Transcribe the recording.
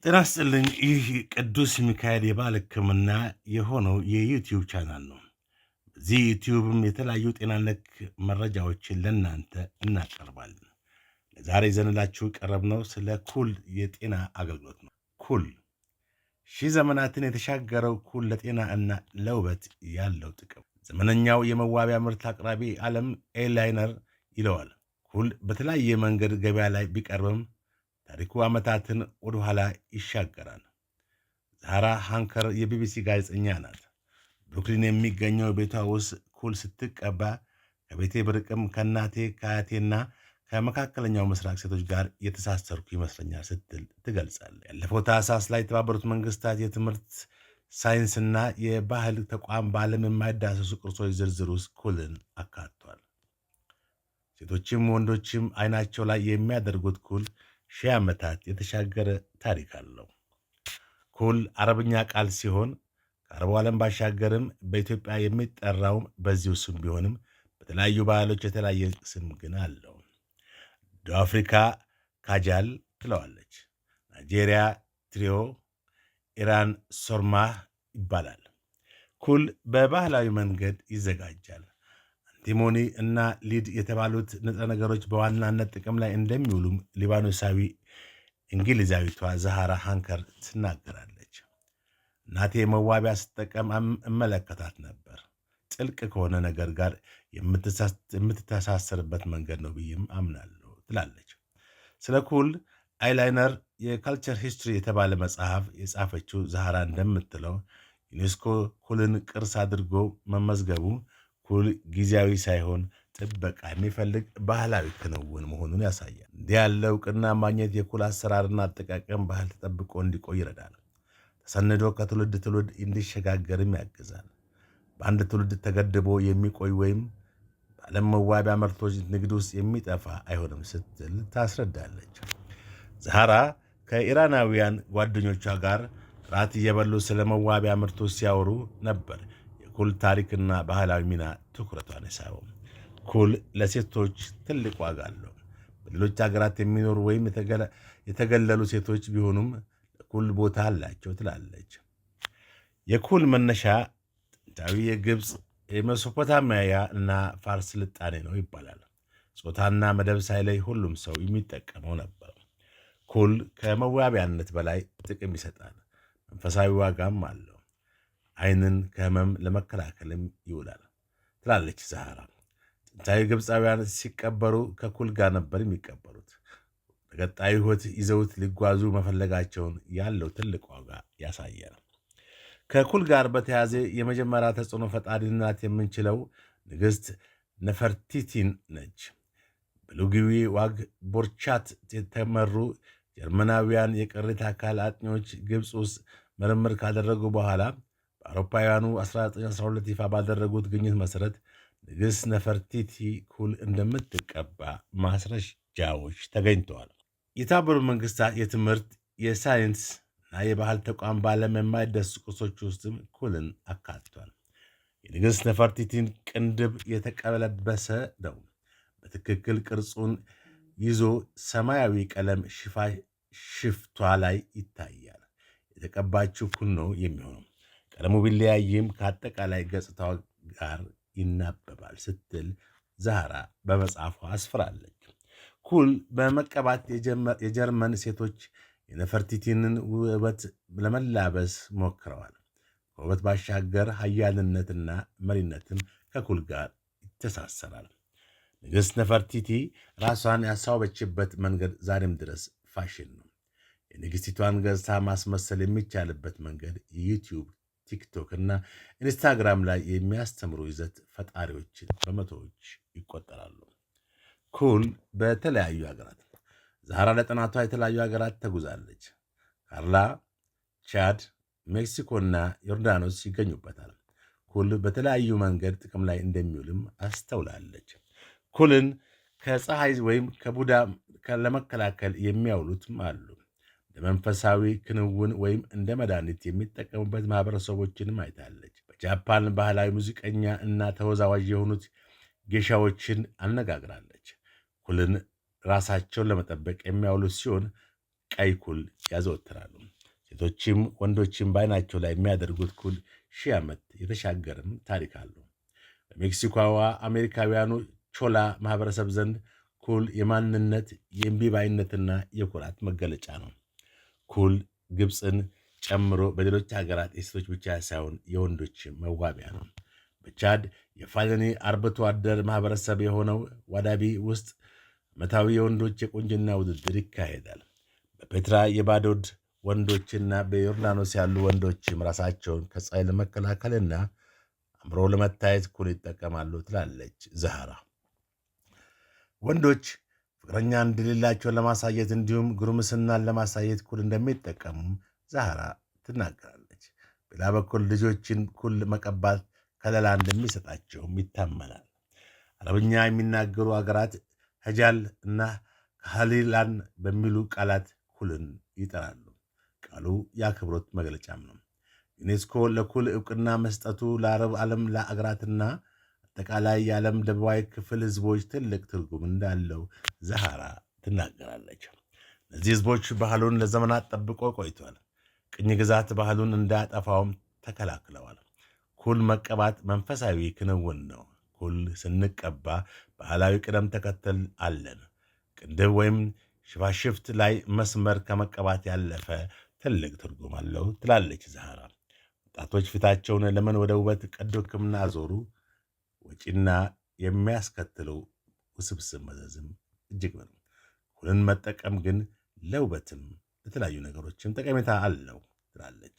ጤና ይስጥልኝ። ይህ ቅዱስ ሚካኤል የባህል ሕክምና የሆነው የዩቲዩብ ቻናል ነው። በዚህ ዩቲዩብም የተለያዩ ጤና ነክ መረጃዎችን ለእናንተ እናቀርባለን። ለዛሬ ይዘንላችሁ ቀረብነው ስለ ኩል የጤና አገልግሎት ነው። ኩል ሺህ ዘመናትን የተሻገረው ኩል ለጤና እና ለውበት ያለው ጥቅም። ዘመነኛው የመዋቢያ ምርት አቅራቢ ዓለም ኤላይነር ይለዋል። ኩል በተለያየ መንገድ ገበያ ላይ ቢቀርብም ታሪኩ ዓመታትን ወደ ኋላ ይሻገራል። ዛራ ሃንከር የቢቢሲ ጋዜጠኛ ናት። ብሩክሊን የሚገኘው ቤቷ ውስጥ ኩል ስትቀባ ከቤቴ ብርቅም ከእናቴ ከአያቴና ከመካከለኛው ምስራቅ ሴቶች ጋር የተሳሰርኩ ይመስለኛል ስትል ትገልጻለች። ያለፈው ታህሳስ ላይ የተባበሩት መንግስታት የትምህርት ሳይንስና የባህል ተቋም በዓለም የማይዳሰሱ ቅርሶች ዝርዝር ውስጥ ኩልን አካቷል። ሴቶችም ወንዶችም አይናቸው ላይ የሚያደርጉት ኩል ሺህ ዓመታት የተሻገረ ታሪክ አለው። ኩል አረብኛ ቃል ሲሆን ከአረቡ ዓለም ባሻገርም በኢትዮጵያ የሚጠራውም በዚሁ ስም ቢሆንም በተለያዩ ባህሎች የተለያየ ስም ግን አለው። ደቡብ አፍሪካ ካጃል ትለዋለች፣ ናይጄሪያ ትሪዮ፣ ኢራን ሶርማህ ይባላል። ኩል በባህላዊ መንገድ ይዘጋጃል። አንቲሞኒ እና ሊድ የተባሉት ንጥረ ነገሮች በዋናነት ጥቅም ላይ እንደሚውሉም ሊባኖሳዊ እንግሊዛዊቷ ዛሃራ ሃንከር ትናገራለች። እናቴ መዋቢያ ስትጠቀም እመለከታት ነበር። ጥልቅ ከሆነ ነገር ጋር የምትተሳሰርበት መንገድ ነው ብዬም አምናለሁ ትላለች። ስለ ኩል አይላይነር የካልቸር ሂስትሪ የተባለ መጽሐፍ የጻፈችው ዛሃራ እንደምትለው ዩኔስኮ ኩልን ቅርስ አድርጎ መመዝገቡ ኩል ጊዜያዊ ሳይሆን ጥበቃ የሚፈልግ ባህላዊ ክንውን መሆኑን ያሳያል። እንዲህ ያለ እውቅና ማግኘት የኩል አሰራርና አጠቃቀም ባህል ተጠብቆ እንዲቆይ ይረዳል። ተሰንዶ ከትውልድ ትውልድ እንዲሸጋገርም ያግዛል። በአንድ ትውልድ ተገድቦ የሚቆይ ወይም በዓለም መዋቢያ ምርቶች ንግድ ውስጥ የሚጠፋ አይሆንም ስትል ታስረዳለች። ዛሃራ ከኢራናውያን ጓደኞቿ ጋር ራት እየበሉ ስለ መዋቢያ ምርቶች ሲያወሩ ነበር። ኩል ታሪክና ባህላዊ ሚና ትኩረቷን የሳበው። ኩል ለሴቶች ትልቅ ዋጋ አለው። በሌሎች ሀገራት የሚኖሩ ወይም የተገለሉ ሴቶች ቢሆኑም ለኩል ቦታ አላቸው ትላለች። የኩል መነሻ ጥንታዊ የግብፅ የሜሶፖታሚያ እና ፋርስ ስልጣኔ ነው ይባላል። ጾታና መደብ ሳይለይ ሁሉም ሰው የሚጠቀመው ነበር። ኩል ከመዋቢያነት በላይ ጥቅም ይሰጣል። መንፈሳዊ ዋጋም አለው። ዓይንን ከህመም ለመከላከልም ይውላል ትላለች ዛሃራ። ጥንታዊ ግብፃውያን ሲቀበሩ ከኩል ጋር ነበር የሚቀበሩት። በቀጣዩ ሕይወት ይዘውት ሊጓዙ መፈለጋቸውን ያለው ትልቅ ዋጋ ያሳያል። ከኩል ጋር በተያያዘ የመጀመሪያ ተጽዕኖ ፈጣሪ ናት የምንችለው ንግሥት ነፈርቲቲን ነች። በሉጊዊ ዋግ ቦርቻት የተመሩ ጀርመናውያን የቅሪተ አካል አጥኚዎች ግብፅ ውስጥ ምርምር ካደረጉ በኋላ በአውሮፓውያኑ 1912 ይፋ ባደረጉት ግኝት መሠረት ንግሥት ነፈርቲቲ ኩል እንደምትቀባ ማስረጃዎች ተገኝተዋል። የተባበሩት መንግስታት የትምህርት የሳይንስና የባህል ተቋም በዓለም የማይዳሰሱ ቅርሶች ውስጥም ኩልን አካቷል። የንግሥት ነፈርቲቲን ቅንድብ የተቀለበሰ ነው። በትክክል ቅርጹን ይዞ ሰማያዊ ቀለም ሽፍቷ ላይ ይታያል። የተቀባችው ኩል ነው የሚሆነው። ቀለሙ ቢለያይም ከአጠቃላይ ገጽታዋ ጋር ይናበባል ስትል ዛሃራ በመጽሐፏ አስፍራለች። ኩል በመቀባት የጀርመን ሴቶች የነፈርቲቲንን ውበት ለመላበስ ሞክረዋል። ከውበት ባሻገር ኃያልነትና መሪነትም ከኩል ጋር ይተሳሰራል። ንግሥት ነፈርቲቲ ራሷን ያሳወበችበት መንገድ ዛሬም ድረስ ፋሽን ነው። የንግሥቲቷን ገጽታ ማስመሰል የሚቻልበት መንገድ ዩቲዩብ፣ ቲክቶክ እና ኢንስታግራም ላይ የሚያስተምሩ ይዘት ፈጣሪዎችን በመቶዎች ይቆጠራሉ። ኩል በተለያዩ ሀገራት ዛሃራ ለጥናቷ የተለያዩ ሀገራት ተጉዛለች። ካርላ፣ ቻድ፣ ሜክሲኮ እና ዮርዳኖስ ይገኙበታል። ኩል በተለያዩ መንገድ ጥቅም ላይ እንደሚውልም አስተውላለች። ኩልን ከፀሐይ ወይም ከቡዳ ለመከላከል የሚያውሉትም አሉ። ለመንፈሳዊ ክንውን ወይም እንደ መድኃኒት የሚጠቀሙበት ማህበረሰቦችንም አይታለች። በጃፓን ባህላዊ ሙዚቀኛ እና ተወዛዋዥ የሆኑት ጌሻዎችን አነጋግራለች። ኩልን ራሳቸውን ለመጠበቅ የሚያውሉት ሲሆን ቀይ ኩል ያዘወትራሉ። ሴቶችም ወንዶችም በዓይናቸው ላይ የሚያደርጉት ኩል 1000 ዓመት የተሻገረም ታሪክ አለው። በሜክሲኮዋ አሜሪካውያኑ ቾላ ማህበረሰብ ዘንድ ኩል የማንነት የእምቢባይነትና የኩራት መገለጫ ነው። ኩል ግብፅን ጨምሮ በሌሎች ሀገራት የሴቶች ብቻ ሳይሆን የወንዶች መዋቢያ ነው። በቻድ የፋለኒ አርብቶ አደር ማህበረሰብ የሆነው ዋዳቢ ውስጥ ዓመታዊ የወንዶች የቁንጅና ውድድር ይካሄዳል። በፔትራ የባዶድ ወንዶችና በዮርዳኖስ ያሉ ወንዶችም ራሳቸውን ከፀሐይ ለመከላከልና አምሮ ለመታየት ኩል ይጠቀማሉ ትላለች ዛህራ። ወንዶች ፍቅረኛ እንደሌላቸው ለማሳየት እንዲሁም ጉርምስናን ለማሳየት ኩል እንደሚጠቀሙ ዛህራ ትናገራለች። በሌላ በኩል ልጆችን ኩል መቀባት ከለላ እንደሚሰጣቸውም ይታመናል። አረብኛ የሚናገሩ አገራት ሀጃል እና ካሊላን በሚሉ ቃላት ኩልን ይጠራሉ። ቃሉ የአክብሮት መግለጫም ነው። ዩኔስኮ ለኩል ዕውቅና መስጠቱ ለአረብ ዓለም ለአገራትና አጠቃላይ የዓለም ደቡባዊ ክፍል ህዝቦች ትልቅ ትርጉም እንዳለው ዛህራ ትናገራለች። እነዚህ ህዝቦች ባህሉን ለዘመናት ጠብቆ ቆይቷል። ቅኝ ግዛት ባህሉን እንዳያጠፋውም ተከላክለዋል። ኩል መቀባት መንፈሳዊ ክንውን ነው። ኩል ስንቀባ ባህላዊ ቅደም ተከተል አለን። ቅንድብ ወይም ሽፋሽፍት ላይ መስመር ከመቀባት ያለፈ ትልቅ ትርጉም አለው ትላለች ዛህራ። ወጣቶች ፊታቸውን ለምን ወደ ውበት ቀዶ ሕክምና አዞሩ? ወጪና የሚያስከትለው ውስብስብ መዘዝም እጅግ ነው። ኩልን መጠቀም ግን ለውበትም ለተለያዩ ነገሮችም ጠቀሜታ አለው ትላለች።